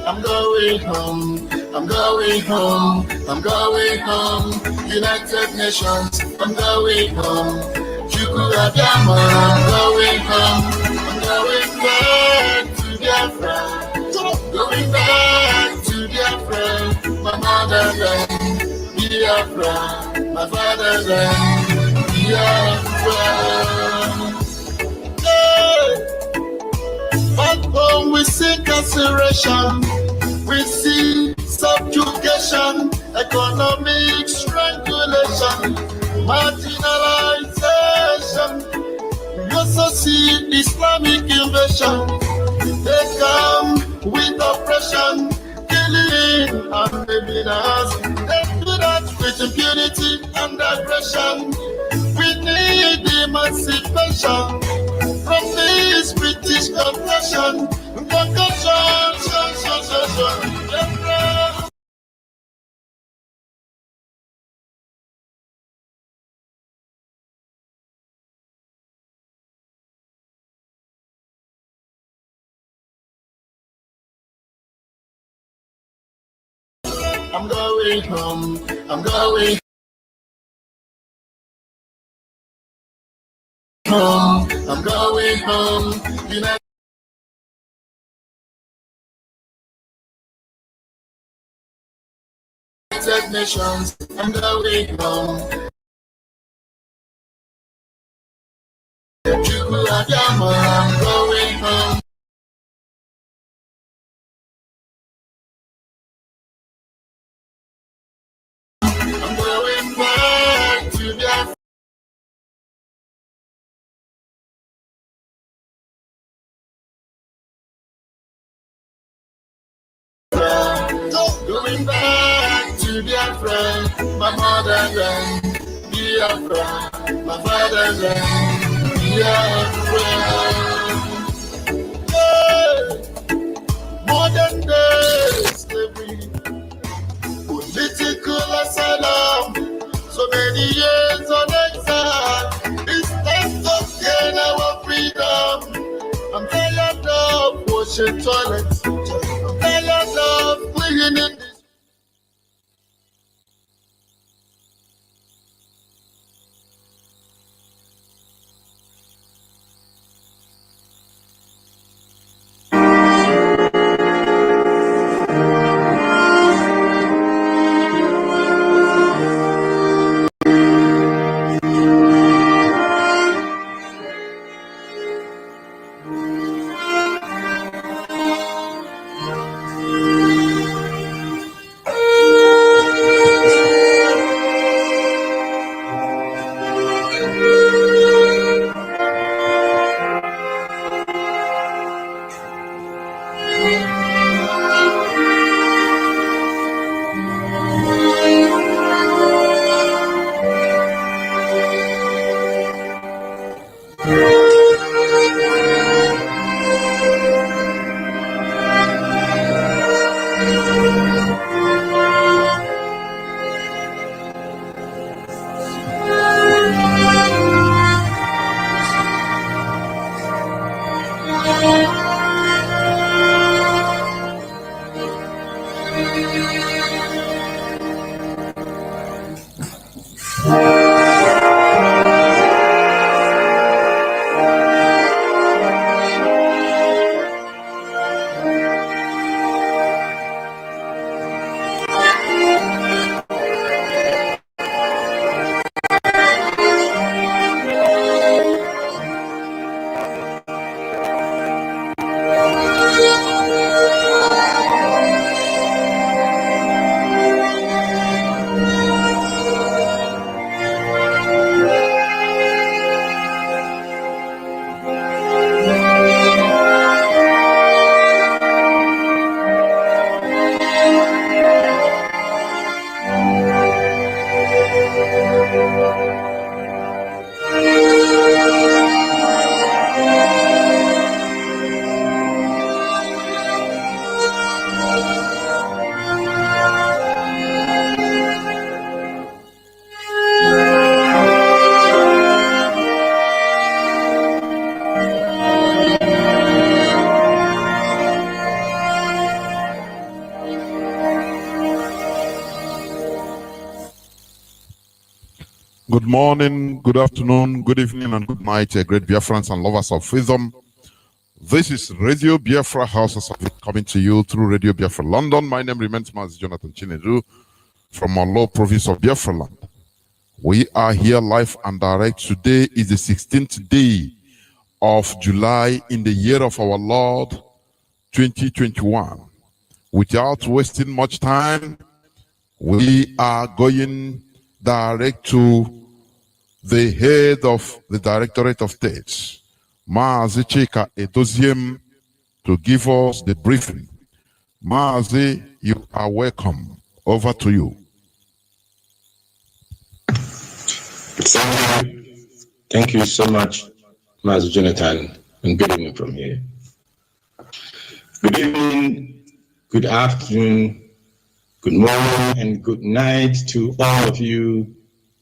I'm going home, I'm going home, I'm going home. United Nations, I'm going home. Chukwu Abiyama, I'm going home. I'm going back to Biafra. Going back to Biafra, my motherland, Biafra, my fatherland, Biafra. Hey! Back home we see incarceration, we see subjugation, economic strangulation, marginalization. We also see Islamic invasion. They come with oppression, killing and raping us. They do that with impunity and aggression. We need emancipation from this British oppression. I'm going home, I'm going home, I'm going home. United Nations, I'm going home. Chukwu Abiyama, I'm going home. I'm going back to Biafra. Going back to Biafra, my motherland, Biafra, my fatherland, Biafra. Hey! Modern day slavery, political asylum, so many years on exile. It's time to gain our freedom. I'm tired of washing toilets. I'm tired of cleaning this. Good morning, good afternoon, good evening, and good night, great Biafrans and lovers of freedom. This is Radio Biafra House of coming to you through Radio Biafra London. My name remains MAZI Jonathan Chinedu from Malo province of Biafra land. We are here live and direct. Today is the 16th day of July in the year of our Lord 2021. Without wasting much time, we are going direct to the head of the Directorate of State, MAZI CHIKA EDOZIEM, to give us the briefing. MAZI, you are welcome. Over to you. Thank you. Thank you so much, MAZI Jonathan, and good evening from here. Good evening, good afternoon, good morning, and good night to all of you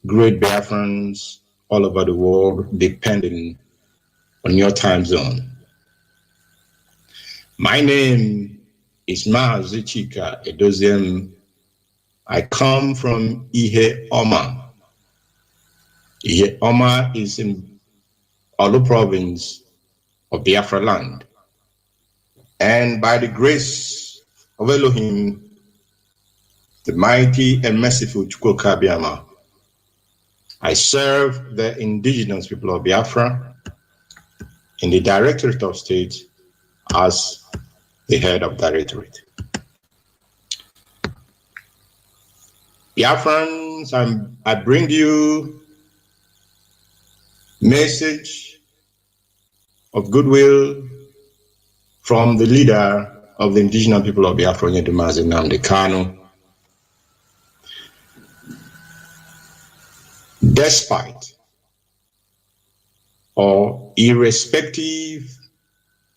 great Biafrans all over the world, depending on your time zone. My name is MAZI CHIKA EDOZIEM. I come from Ihe Oma. Ihe Oma is in Olu province of Biafra land. And by the grace of Elohim, the mighty and merciful Chukwuka Biama, I serve the indigenous people of Biafra in the Directorate of State as the head of Directorate. Biafrans, I bring you message of goodwill from the leader of the indigenous people of Biafra, MAZI Nnamdi Kanu. Despite or irrespective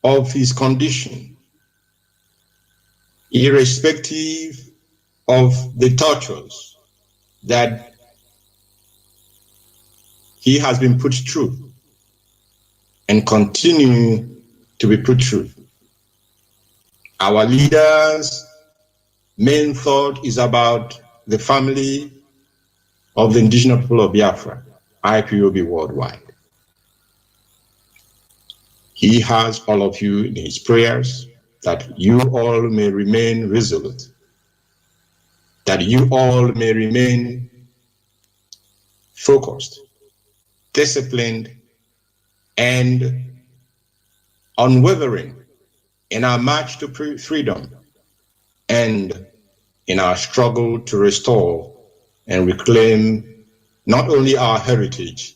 of his condition, irrespective of the tortures that he has been put through and continue to be put through, our leaders' main thought is about the family of the indigenous people of Biafra, IPOB worldwide. He has all of you in his prayers, that you all may remain resolute, that you all may remain focused, disciplined, and unwavering in our march to freedom and in our struggle to restore and reclaim not only our heritage,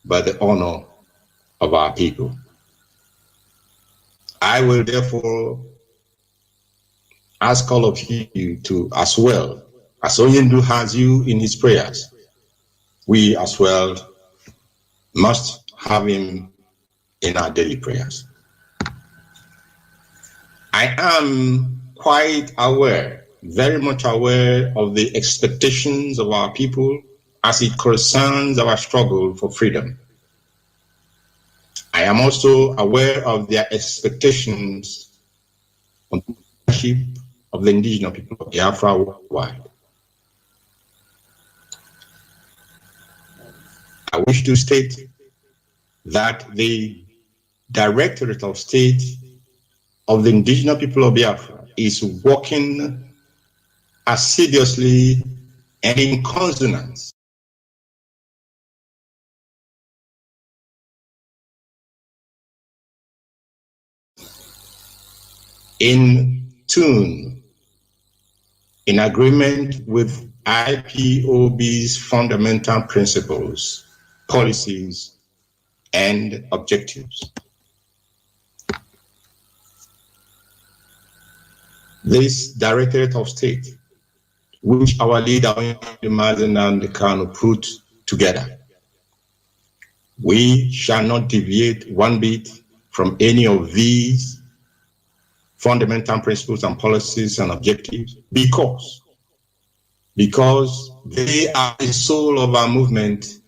but the honor of our people. I will therefore ask all of you to, as well as Onyendu has you in his prayers, we as well must have him in our daily prayers. I am quite aware, very much aware of the expectations of our people as it concerns our struggle for freedom. I am also aware of their expectations on the leadership of the indigenous people of Biafra worldwide. I wish to state that the Directorate of State of the indigenous people of Biafra is working assiduously and in consonance in tune, in agreement with IPOB's fundamental principles, policies, and objectives. This Directorate of State, which our leader MAZI Nnamdi Kanu put together, we shall not deviate one bit from any of these fundamental principles and policies and objectives because they are the soul of our movement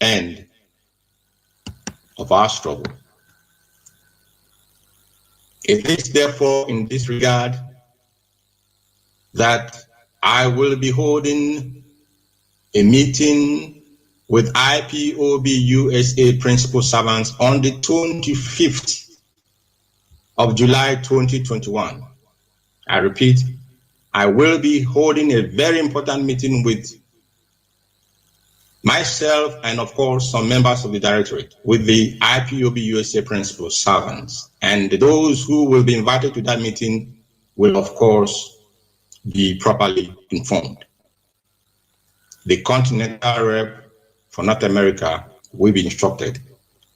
and of our struggle. It is therefore in this regard that I will be holding a meeting with IPOB USA principal servants on the 25th of July 2021. I repeat, I will be holding a very important meeting with myself and, of course, some members of the directorate with the IPOB USA principal servants. And those who will be invited to that meeting will, of course, be properly informed. The continental rep for North America will be instructed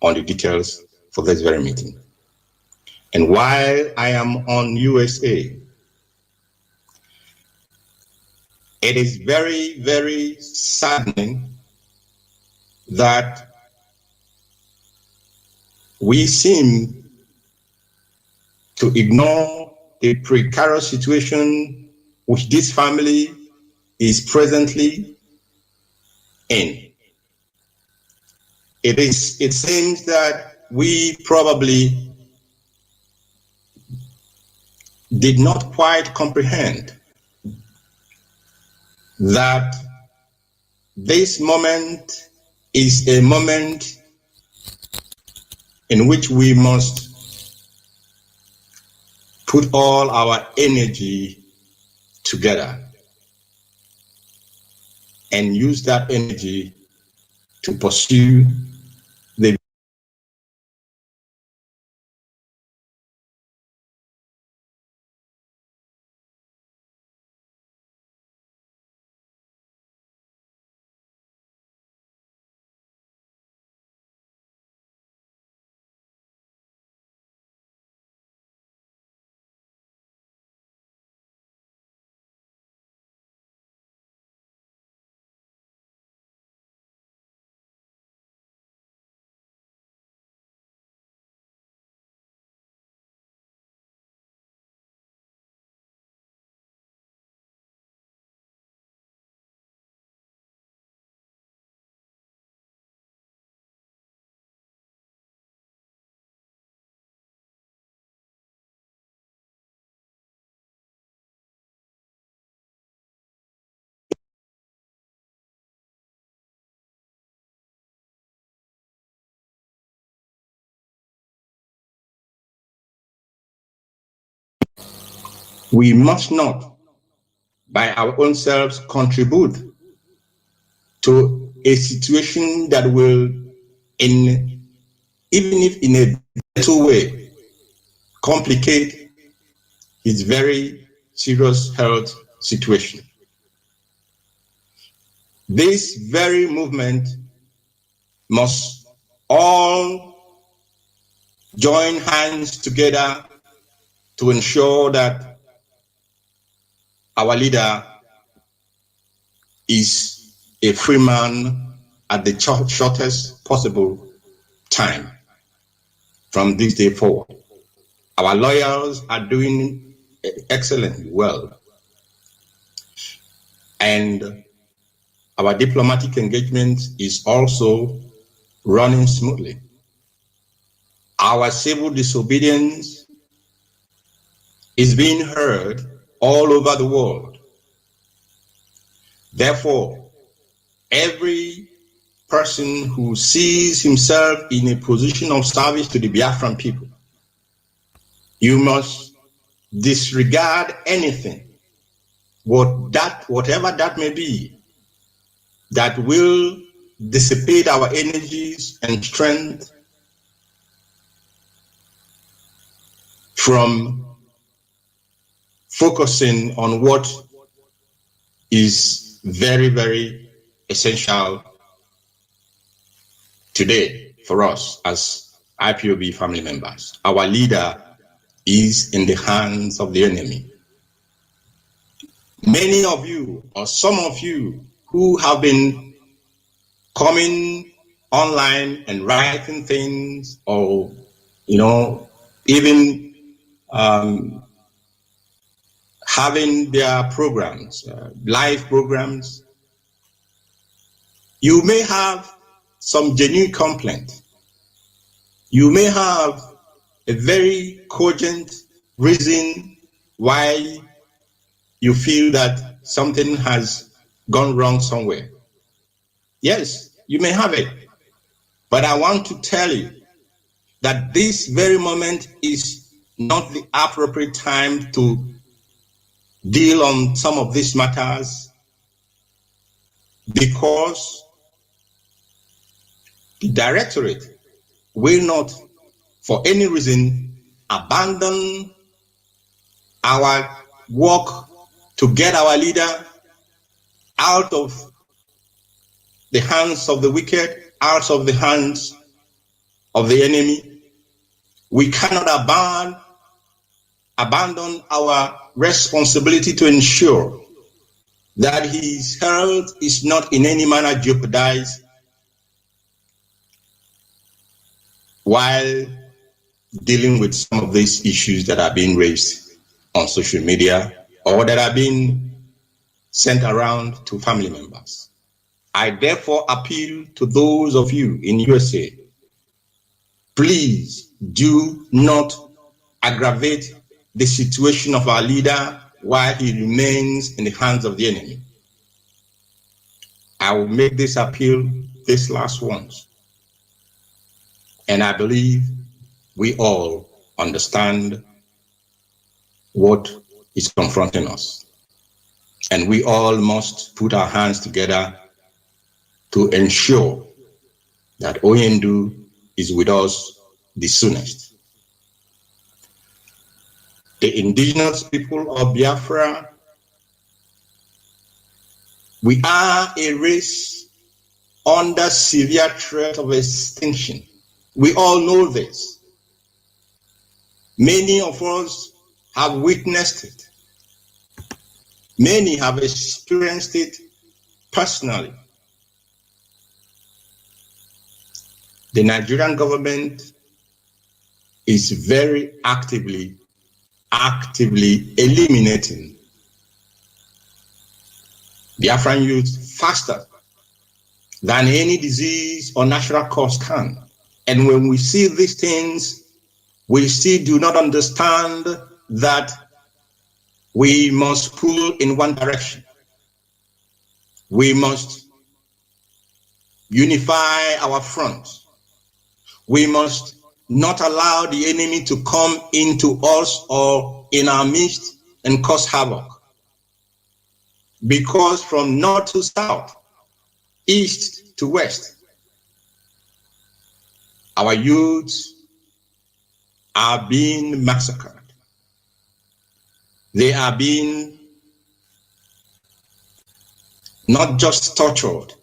on the details for this very meeting. And while I am on USA, it is very, very saddening that we seem to ignore the precarious situation which this family is presently in. It seems that we probably did not quite comprehend that this moment is a moment in which we must put all our energy together and use that energy to pursue the we must not, by our own selves, contribute to a situation that will, even if in a little way, complicate his very serious health situation. This very movement must all join hands together to ensure that our leader is a free man at the shortest possible time from this day forward. Our lawyers are doing excellently well, and our diplomatic engagement is also running smoothly. Our civil disobedience is being heard all over the world. Therefore, every person who sees himself in a position of service to the Biafran people, you must disregard anything, whatever that may be, that will dissipate our energies and strength from focusing on what is very, very essential today for us as IPOB family members. Our leader is in the hands of the enemy. Many of you, or some of you, who have been coming online and writing things, or even having their programs, live programs, you may have some genuine complaint. You may have a very cogent reason why you feel that something has gone wrong somewhere. Yes, you may have it. But I want to tell you that this very moment is not the appropriate time to deal on some of these matters, because the Directorate will not, for any reason, abandon our work to get our leader out of the hands of the wicked, out of the hands of the enemy. We cannot abandon our responsibility to ensure that his health is not in any manner jeopardized while dealing with some of these issues that are being raised on social media or that are being sent around to family members. I therefore appeal to those of you in USA, please do not aggravate the situation of our leader while he remains in the hands of the enemy. I will make this appeal this last once. And I believe we all understand what is confronting us. And we all must put our hands together to ensure that Oyendu is with us the soonest. The indigenous people of Biafra, we are a race under severe threat of extinction. We all know this. Many of us have witnessed it. Many have experienced it personally. The Nigerian government is very actively eliminating Biafran youth faster than any disease or natural cause can. And when we see these things, we still do not understand that we must pull in one direction. We must unify our front. We must not allow the enemy to come into us or in our midst and cause havoc. Because from north to south, east to west, our youths are being massacred. They are being not just tortured,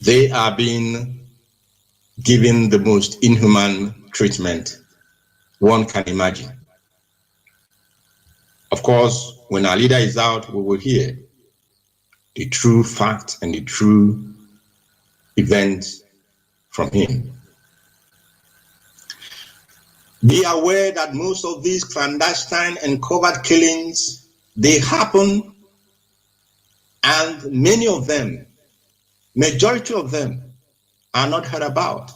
they are being given the most inhuman treatment one can imagine. Of course, when our leader is out, we will hear the true fact and the true events from him. Be aware that most of these clandestine and covert killings, they happen, and many of them, majority of them, are not heard about.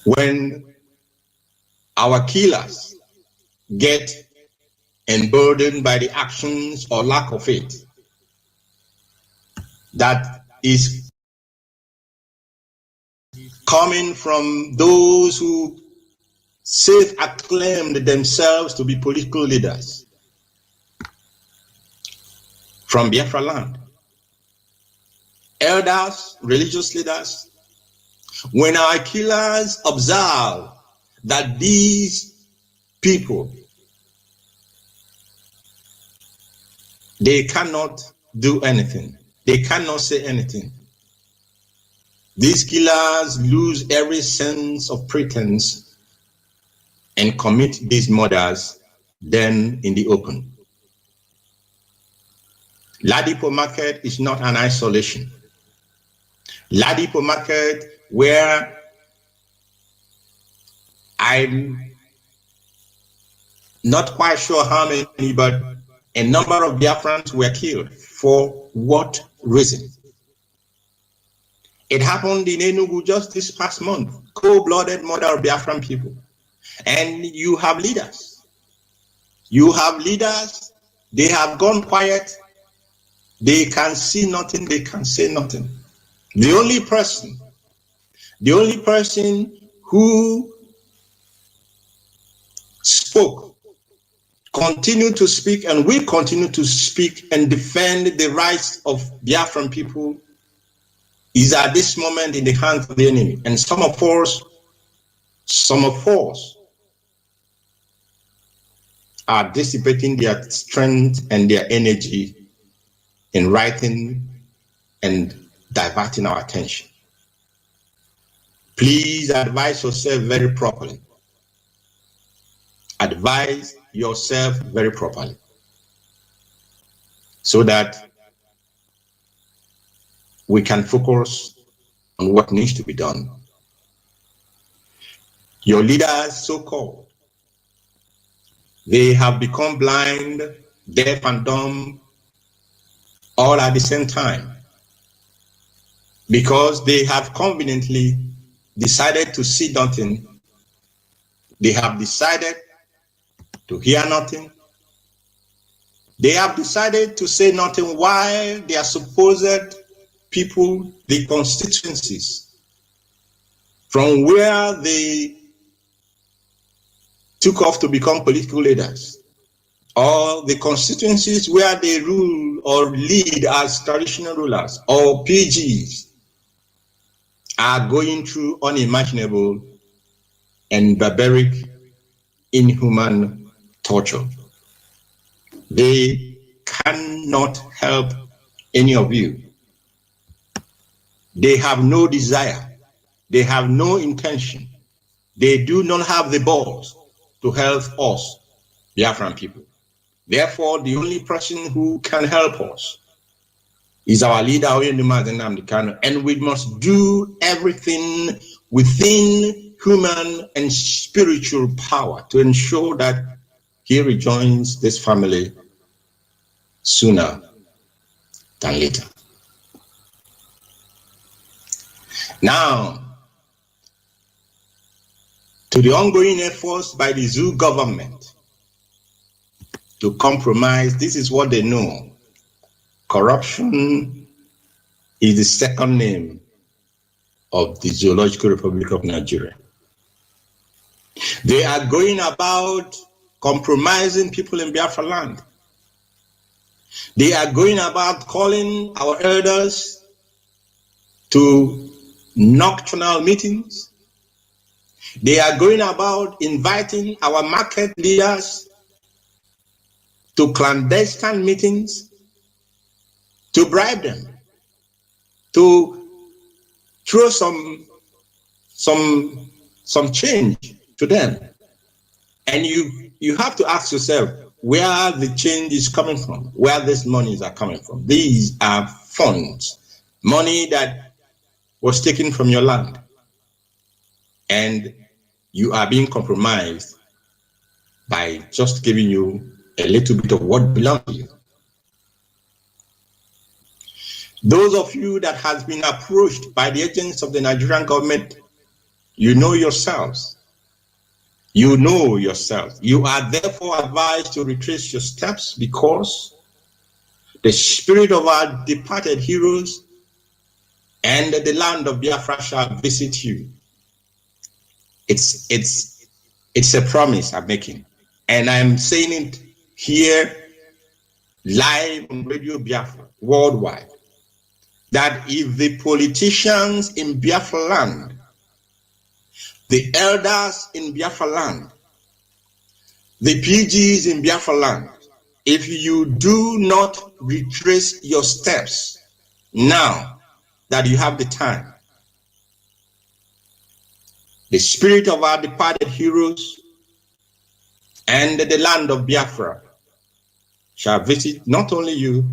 When our killers get emboldened by the actions or lack of it, that is coming from those who self-acclaimed themselves to be political leaders from Biafra land, elders, religious leaders. When our killers observe that these people, they cannot do anything, they cannot say anything, these killers lose every sense of pretense and commit these murders then in the open. Ladipo Market is not an isolation. Ladipo Market, where I'm not quite sure how many, but a number of Biafrans were killed. For what reason? It happened in Enugu just this past month. Cold-blooded murder of Biafran people. And you have leaders. You have leaders They have gone quiet. They can see nothing. They can say nothing. The only person who spoke, continued to speak, and will continue to speak and defend the rights of Biafran people is at this moment in the hands of the enemy. And some of us are dissipating their strength and their energy in writing and diverting our attention. Please advise yourself very properly. Advise yourself very properly so that we can focus on what needs to be done. Your leaders, so-called, they have become blind, deaf, and dumb all at the same time because they have conveniently decided to see nothing. They have decided to hear nothing. They have decided to say nothing while their supposed people, the constituencies, from where they took off to become political leaders, or the constituencies where they rule or lead as traditional rulers or PGs, are going through unimaginable and barbaric, inhuman torture. They cannot help any of you. They have no desire. They have no intention. They do not have the balls to help us, Biafran people. Therefore, the only person who can help us is our leader, and we must do everything within human and spiritual power to ensure that he rejoins this family sooner than later. Now, to the ongoing efforts by the Zoo government to compromise, this is what they know. Corruption is the second name of the Zoological Republic of Nigeria. They are going about compromising people in Biafra land. They are going about calling our elders to nocturnal meetings. They are going about inviting our market leaders to clandestine meetings, to bribe them, to throw some change to them. And you have to ask yourself where the change is coming from, where these monies are coming from. These are funds, money that was taken from your land, and you are being compromised by just giving you a little bit of what belongs to you. Those of you that has been approached by the agents of the Nigerian government, you know yourselves. You know yourselves. You are therefore advised to retrace your steps, because the spirit of our departed heroes and the land of Biafra shall visit you. It's a promise I'm making, and I'm saying it here live on Radio Biafra worldwide, that if the politicians in Biafra land, the elders in Biafra land, the PGs in Biafra land, if you do not retrace your steps now that you have the time, the spirit of our departed heroes and the land of Biafra shall visit not only you,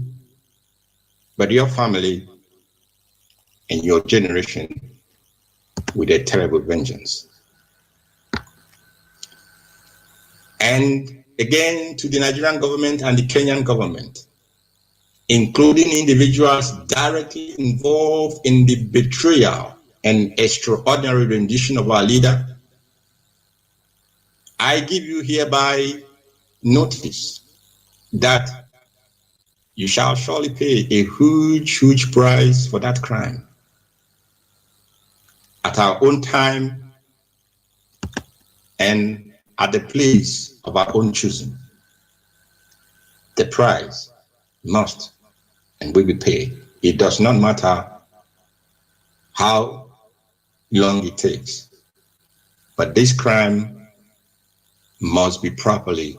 but your family and your generation with a terrible vengeance. And again, to the Nigerian government and the Kenyan government, including individuals directly involved in the betrayal and extraordinary rendition of our leader, I give you hereby notice that you shall surely pay a huge, huge price for that crime. At our own time and at the place of our own choosing. The price must and will be paid. It does not matter how long it takes, but this crime must be properly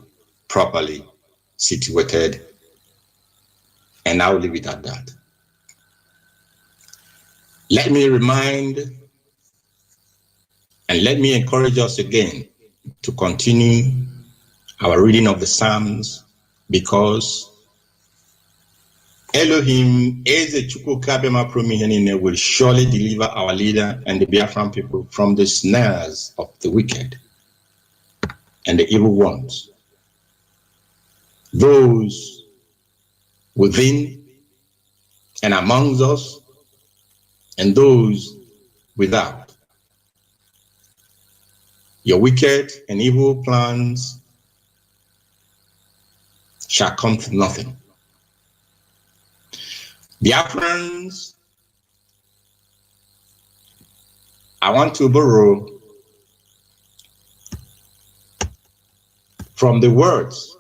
situated, and I'll leave it at that. Let me remind and let me encourage us again to continue our reading of the Psalms, because Elohim is a Chukukabema Promihenine will surely deliver our leader and the Biafran people from the snares of the wicked and the evil ones. Those within and amongst us and those without. Your wicked and evil plans shall come to nothing. Biafrans, I want to borrow from the words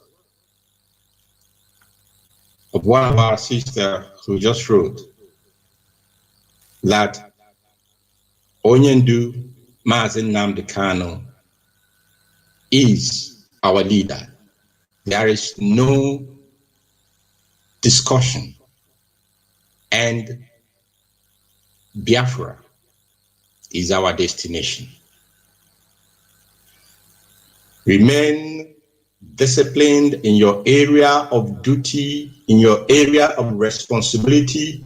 of one of our sisters who just wrote that Onyendu Mazi Nnamdi Kanu is our leader. There is no discussion, and Biafra is our destination. Remain disciplined in your area of duty, in your area of responsibility.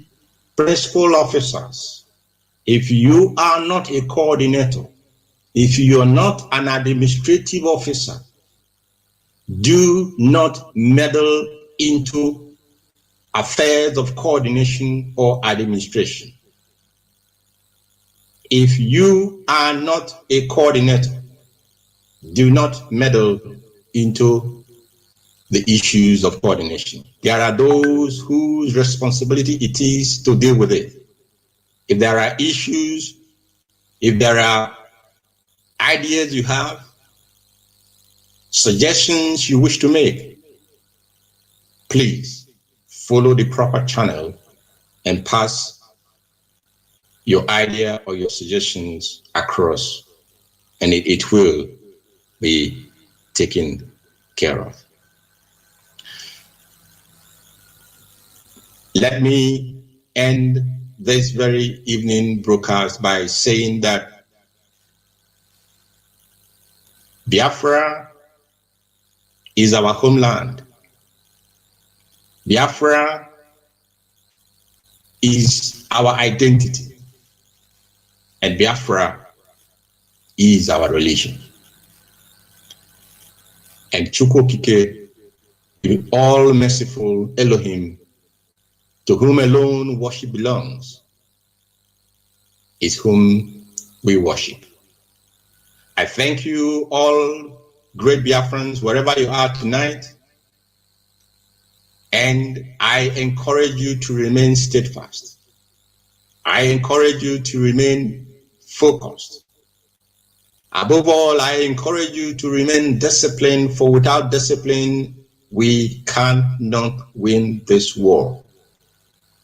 Principal officers, if you are not a coordinator, if you are not an administrative officer, do not meddle into affairs of coordination or administration. If you are not a coordinator, do not meddle into the issues of coordination. There are those whose responsibility it is to deal with it. If there are issues, if there are ideas you have, suggestions you wish to make, please follow the proper channel and pass your idea or your suggestions across, and it will be taken care of. Let me end this very evening broadcast by saying that Biafra is our homeland. Biafra is our identity, and Biafra is our religion. And Chukwokike, the all-merciful Elohim, to whom alone worship belongs, is whom we worship. I thank you all, great Biafrans, wherever you are tonight, and I encourage you to remain steadfast. I encourage you to remain focused. Above all, I encourage you to remain disciplined, for without discipline, we cannot win this war,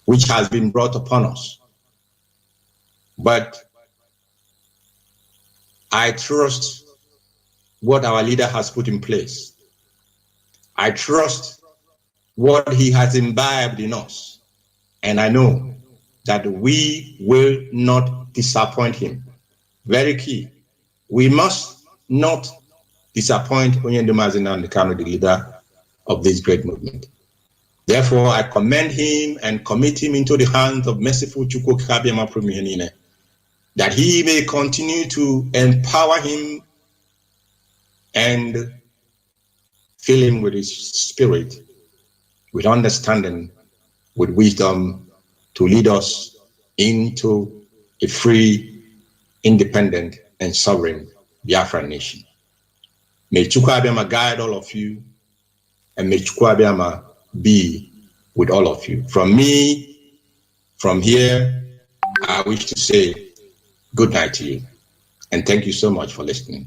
which has been brought upon us. But I trust what our leader has put in place. I trust what he has imbibed in us. And I know that we will not disappoint him. Very key. We must not disappoint Onyendu Mazi Nnamdi Kanu, the leader of this great movement. Therefore, I commend him and commit him into the hands of merciful Chukwukabiyama Promihenine, that he may continue to empower him and fill him with his spirit, with understanding, with wisdom, to lead us into a free, independent, and sovereign Biafran nation. May Chukwukabiyama guide all of you, and may Chukwukabiyama be with all of you. From me, from here, I wish to say good night to you. And thank you so much for listening.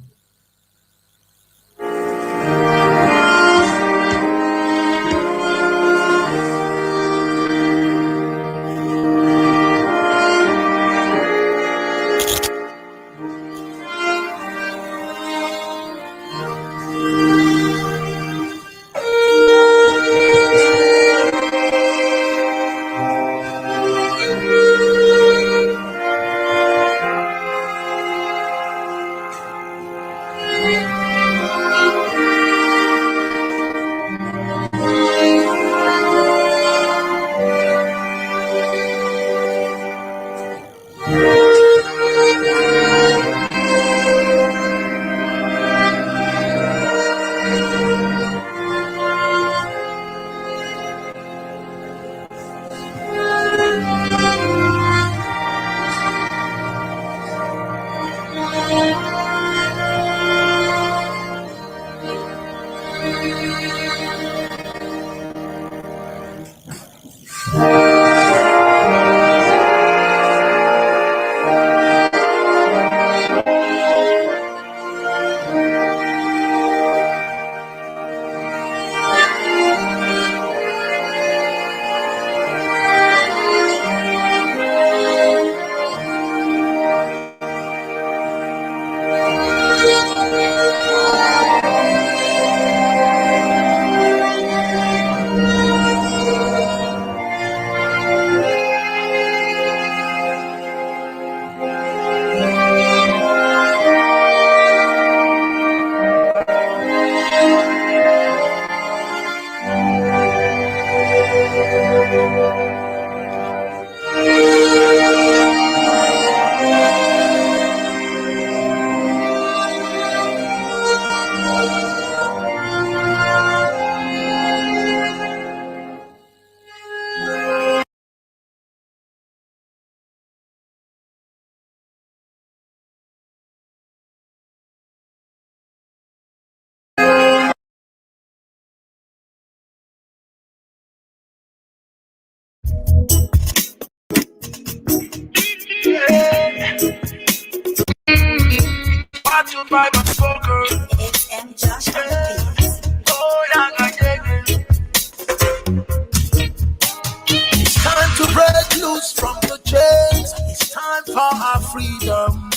It's time to break loose from the chains. It's time for our freedom.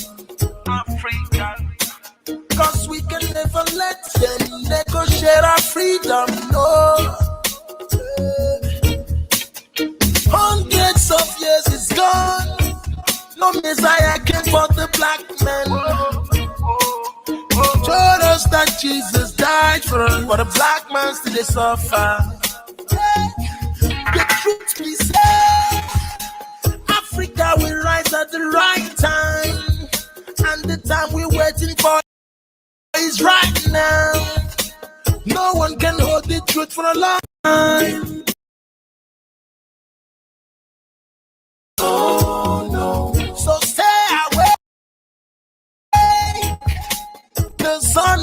Cause we can never let them negotiate our freedom, no. Hundreds of years is gone. No Messiah came for the black man. Told us that Jesus died for us, but the black man still they suffer. The truth be said, Africa will rise at the right time, and the time we're waiting for is right now. No one can hold the truth for a long time.